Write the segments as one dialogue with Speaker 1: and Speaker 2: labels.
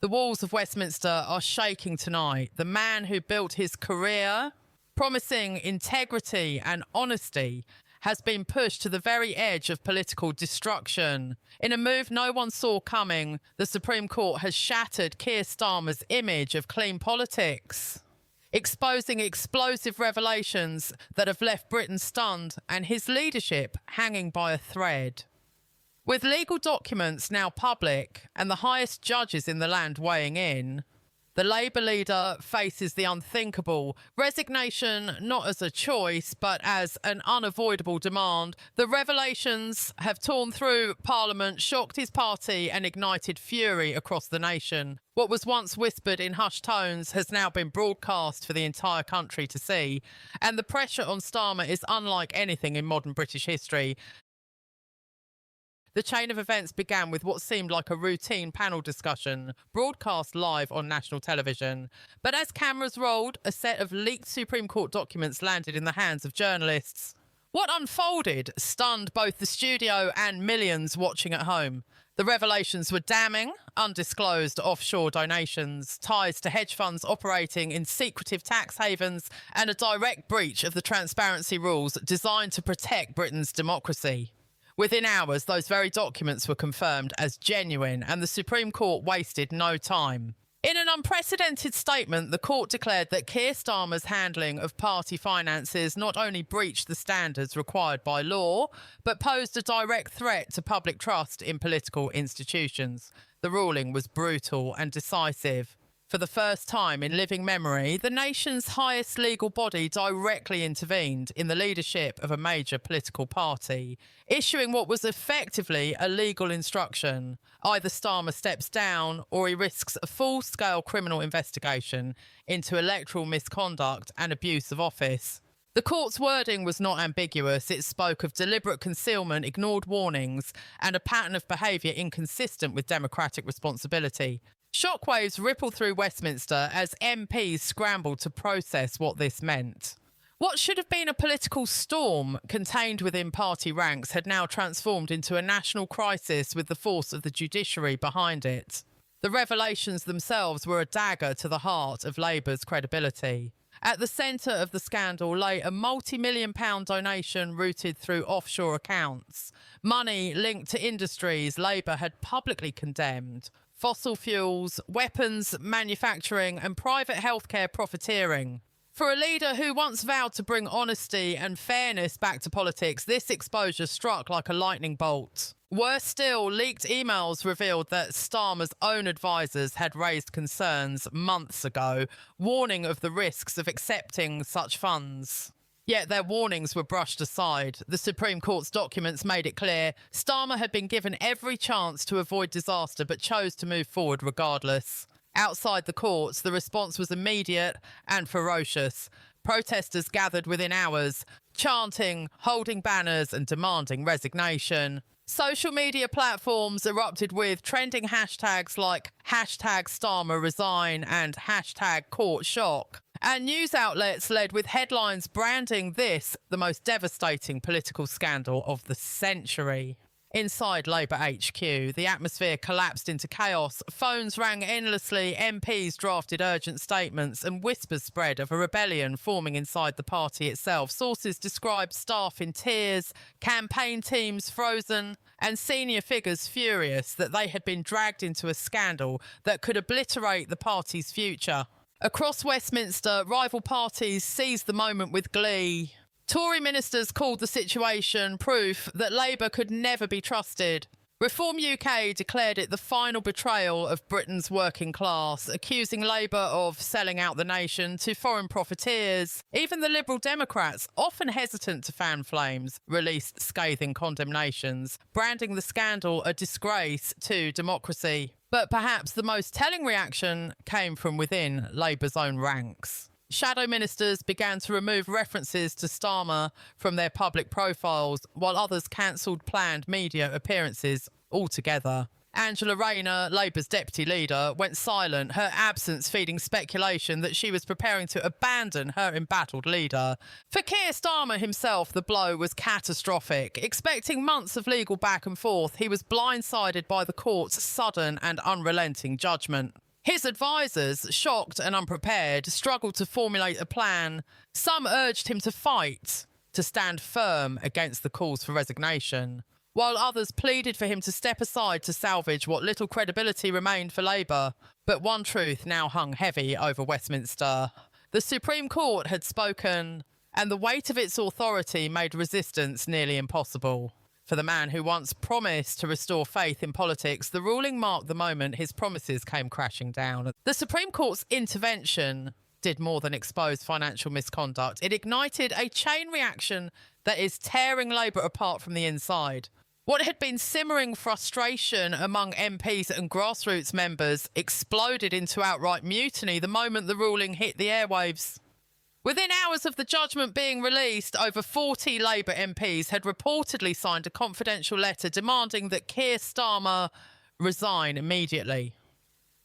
Speaker 1: The walls of Westminster are shaking tonight. The man who built his career promising integrity and honesty has been pushed to the very edge of political destruction. In a move no one saw coming, the Supreme Court has shattered Keir Starmer's image of clean politics, exposing explosive revelations that have left Britain stunned and his leadership hanging by a thread. With legal documents now public and the highest judges in the land weighing in, the Labour leader faces the unthinkable. Resignation not as a choice, but as an unavoidable demand. The revelations have torn through Parliament, shocked his party and ignited fury across the nation. What was once whispered in hushed tones has now been broadcast for the entire country to see. And the pressure on Starmer is unlike anything in modern British history. The chain of events began with what seemed like a routine panel discussion, broadcast live on national television. But as cameras rolled, a set of leaked Supreme Court documents landed in the hands of journalists. What unfolded stunned both the studio and millions watching at home. The revelations were damning: undisclosed offshore donations, ties to hedge funds operating in secretive tax havens, and a direct breach of the transparency rules designed to protect Britain's democracy. Within hours, those very documents were confirmed as genuine, and the Supreme Court wasted no time. In an unprecedented statement, the court declared that Keir Starmer's handling of party finances not only breached the standards required by law, but posed a direct threat to public trust in political institutions. The ruling was brutal and decisive. For the first time in living memory, the nation's highest legal body directly intervened in the leadership of a major political party, issuing what was effectively a legal instruction. Either Starmer steps down or he risks a full-scale criminal investigation into electoral misconduct and abuse of office. The court's wording was not ambiguous. It spoke of deliberate concealment, ignored warnings, and a pattern of behaviour inconsistent with democratic responsibility. Shockwaves rippled through Westminster as MPs scrambled to process what this meant. What should have been a political storm contained within party ranks had now transformed into a national crisis with the force of the judiciary behind it. The revelations themselves were a dagger to the heart of Labour's credibility. At the centre of the scandal lay a multi-million-pound donation routed through offshore accounts, money linked to industries Labour had publicly condemned: fossil fuels, weapons manufacturing and private healthcare profiteering. For a leader who once vowed to bring honesty and fairness back to politics, this exposure struck like a lightning bolt. Worse still, leaked emails revealed that Starmer's own advisers had raised concerns months ago, warning of the risks of accepting such funds. Yet their warnings were brushed aside. The Supreme Court's documents made it clear Starmer had been given every chance to avoid disaster but chose to move forward regardless. Outside the courts, the response was immediate and ferocious. Protesters gathered within hours, chanting, holding banners and demanding resignation. Social media platforms erupted with trending hashtags like #StarmerResign and #CourtShock. And news outlets led with headlines branding this the most devastating political scandal of the century. Inside Labour HQ, the atmosphere collapsed into chaos. Phones rang endlessly, MPs drafted urgent statements, and whispers spread of a rebellion forming inside the party itself. Sources described staff in tears, campaign teams frozen, and senior figures furious that they had been dragged into a scandal that could obliterate the party's future. Across Westminster, rival parties seized the moment with glee. Tory ministers called the situation proof that Labour could never be trusted. Reform UK declared it the final betrayal of Britain's working class, accusing Labour of selling out the nation to foreign profiteers. Even the Liberal Democrats, often hesitant to fan flames, released scathing condemnations, branding the scandal a disgrace to democracy. But perhaps the most telling reaction came from within Labour's own ranks. Shadow ministers began to remove references to Starmer from their public profiles, while others cancelled planned media appearances altogether. Angela Rayner, Labour's deputy leader, went silent, her absence feeding speculation that she was preparing to abandon her embattled leader. For Keir Starmer himself, the blow was catastrophic. Expecting months of legal back and forth, he was blindsided by the court's sudden and unrelenting judgment. His advisers, shocked and unprepared, struggled to formulate a plan. Some urged him to fight, to stand firm against the calls for resignation, while others pleaded for him to step aside to salvage what little credibility remained for Labour. But one truth now hung heavy over Westminster. The Supreme Court had spoken, and the weight of its authority made resistance nearly impossible. For the man who once promised to restore faith in politics, the ruling marked the moment his promises came crashing down. The Supreme Court's intervention did more than expose financial misconduct. It ignited a chain reaction that is tearing Labour apart from the inside. What had been simmering frustration among MPs and Grassroots members exploded into outright mutiny the moment the ruling hit the airwaves. Within hours of the judgment being released, over 40 Labour MPs had reportedly signed a confidential letter demanding that Keir Starmer resign immediately.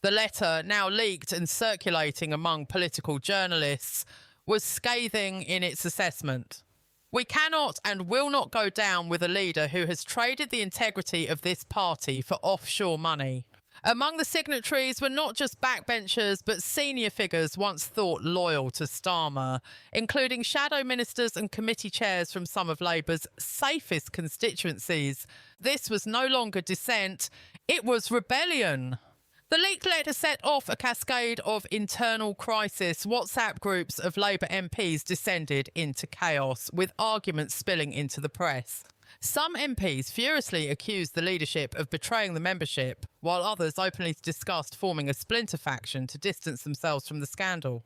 Speaker 1: The letter, now leaked and circulating among political journalists, was scathing in its assessment. We cannot and will not go down with a leader who has traded the integrity of this party for offshore money. Among the signatories were not just backbenchers, but senior figures once thought loyal to Starmer, including shadow ministers and committee chairs from some of Labour's safest constituencies. This was no longer dissent, it was rebellion. The leaked letter set off a cascade of internal crisis. WhatsApp groups of Labour MPs descended into chaos, with arguments spilling into the press. Some MPs furiously accused the leadership of betraying the membership, while others openly discussed forming a splinter faction to distance themselves from the scandal.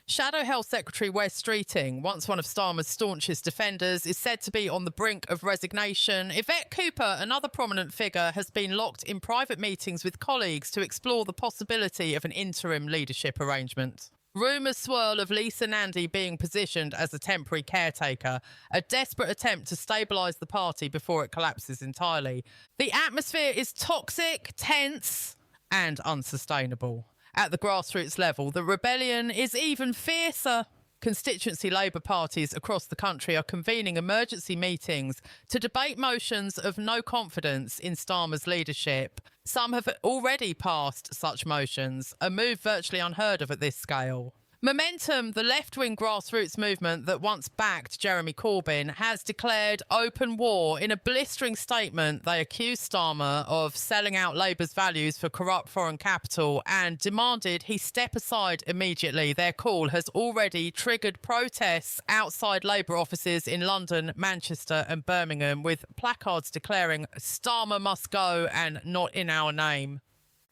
Speaker 1: Shadow Health Secretary Wes Streeting, once one of Starmer's staunchest defenders, is said to be on the brink of resignation. Yvette Cooper, another prominent figure, has been locked in private meetings with colleagues to explore the possibility of an interim leadership arrangement. Rumours swirl of Lisa Nandy being positioned as a temporary caretaker, a desperate attempt to stabilise the party before it collapses entirely. The atmosphere is toxic, tense, and unsustainable. At the grassroots level, the rebellion is even fiercer. Constituency Labour parties across the country are convening emergency meetings to debate motions of no confidence in Starmer's leadership. Some have already passed such motions, a move virtually unheard of at this scale. Momentum, the left-wing grassroots movement that once backed Jeremy Corbyn, has declared open war. In a blistering statement, they accused Starmer of selling out Labour's values for corrupt foreign capital and demanded he step aside immediately. Their call has already triggered protests outside Labour offices in London, Manchester and Birmingham, with placards declaring "Starmer must go" and "Not in our name."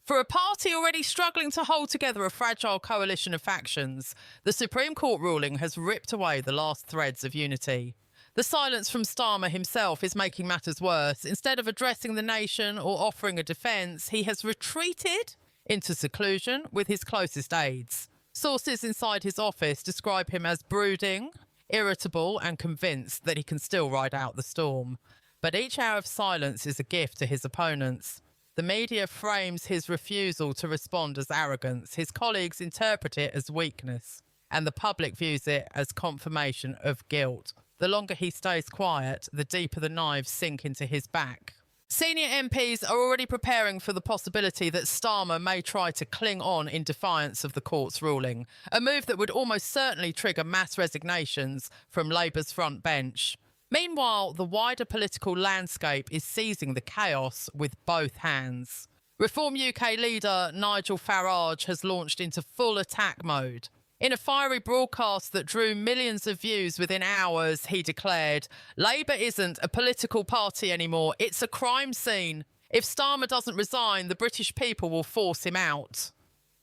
Speaker 1: For a party already struggling to hold together a fragile coalition of factions, the Supreme Court ruling has ripped away the last threads of unity. The silence from Starmer himself is making matters worse. Instead of addressing the nation or offering a defence, he has retreated into seclusion with his closest aides. Sources inside his office describe him as brooding, irritable and convinced that he can still ride out the storm. But each hour of silence is a gift to his opponents. The media frames his refusal to respond as arrogance. His colleagues interpret it as weakness, and the public views it as confirmation of guilt. The longer he stays quiet, the deeper the knives sink into his back. Senior MPs are already preparing for the possibility that Starmer may try to cling on in defiance of the court's ruling, a move that would almost certainly trigger mass resignations from Labour's front bench. Meanwhile, the wider political landscape is seizing the chaos with both hands. Reform UK leader Nigel Farage has launched into full attack mode. In a fiery broadcast that drew millions of views within hours, he declared, "Labour isn't a political party anymore, it's a crime scene. If Starmer doesn't resign, the British people will force him out."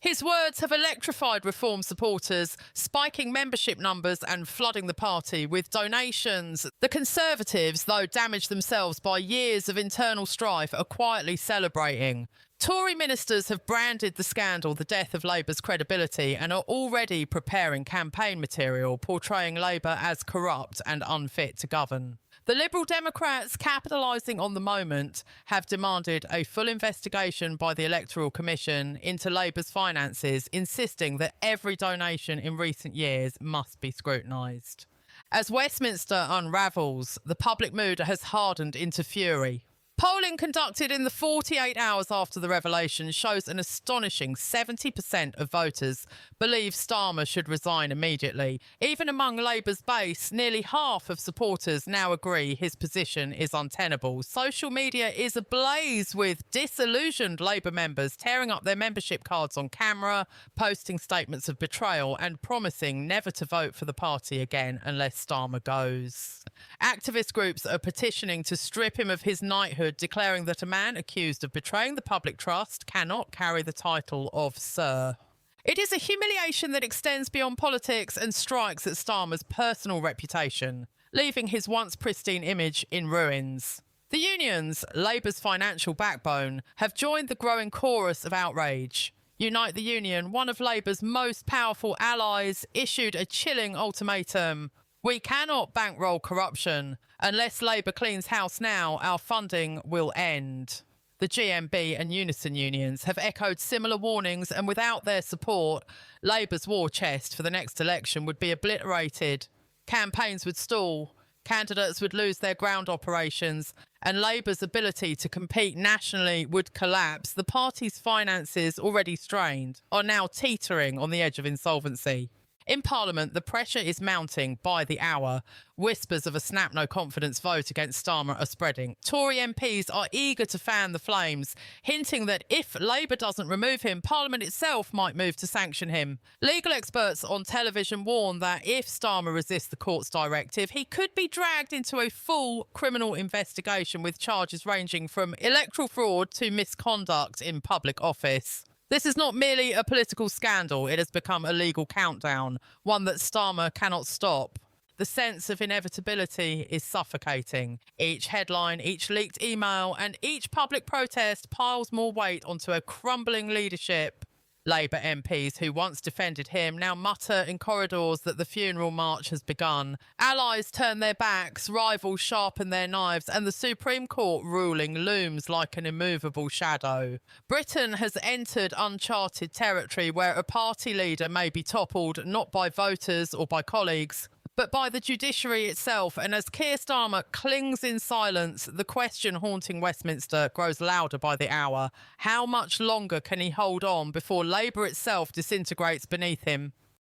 Speaker 1: His words have electrified Reform supporters, spiking membership numbers and flooding the party with donations. The Conservatives, though damaged themselves by years of internal strife, are quietly celebrating. Tory ministers have branded the scandal the death of Labour's credibility and are already preparing campaign material portraying Labour as corrupt and unfit to govern. The Liberal Democrats, capitalising on the moment, have demanded a full investigation by the Electoral Commission into Labour's finances, insisting that every donation in recent years must be scrutinised. As Westminster unravels, the public mood has hardened into fury. Polling conducted in the 48 hours after the revelation shows an astonishing 70% of voters believe Starmer should resign immediately. Even among Labour's base, nearly half of supporters now agree his position is untenable. Social media is ablaze with disillusioned Labour members tearing up their membership cards on camera, posting statements of betrayal and promising never to vote for the party again unless Starmer goes. Activist groups are petitioning to strip him of his knighthood, declaring that a man accused of betraying the public trust cannot carry the title of Sir. It is a humiliation that extends beyond politics and strikes at Starmer's personal reputation, leaving his once pristine image in ruins. The unions, Labour's financial backbone, have joined the growing chorus of outrage. Unite the Union, one of Labour's most powerful allies, issued a chilling ultimatum. We cannot bankroll corruption. Unless Labour cleans house now, our funding will end. The GMB and Unison unions have echoed similar warnings, and without their support, Labour's war chest for the next election would be obliterated. Campaigns would stall, candidates would lose their ground operations, and Labour's ability to compete nationally would collapse. The party's finances, already strained, are now teetering on the edge of insolvency. In Parliament, the pressure is mounting by the hour. Whispers of a snap no confidence vote against Starmer are spreading. Tory MPs are eager to fan the flames, hinting that if Labour doesn't remove him, Parliament itself might move to sanction him. Legal experts on television warn that if Starmer resists the court's directive, he could be dragged into a full criminal investigation with charges ranging from electoral fraud to misconduct in public office. This is not merely a political scandal, it has become a legal countdown, one that Starmer cannot stop. The sense of inevitability is suffocating. Each headline, each leaked email, and each public protest piles more weight onto a crumbling leadership. Labour MPs who once defended him now mutter in corridors that the funeral march has begun. Allies turn their backs, rivals sharpen their knives, and the Supreme Court ruling looms like an immovable shadow. Britain has entered uncharted territory where a party leader may be toppled not by voters or by colleagues, but by the judiciary itself. And as Keir Starmer clings in silence, the question haunting Westminster grows louder by the hour. How much longer can he hold on before Labour itself disintegrates beneath him?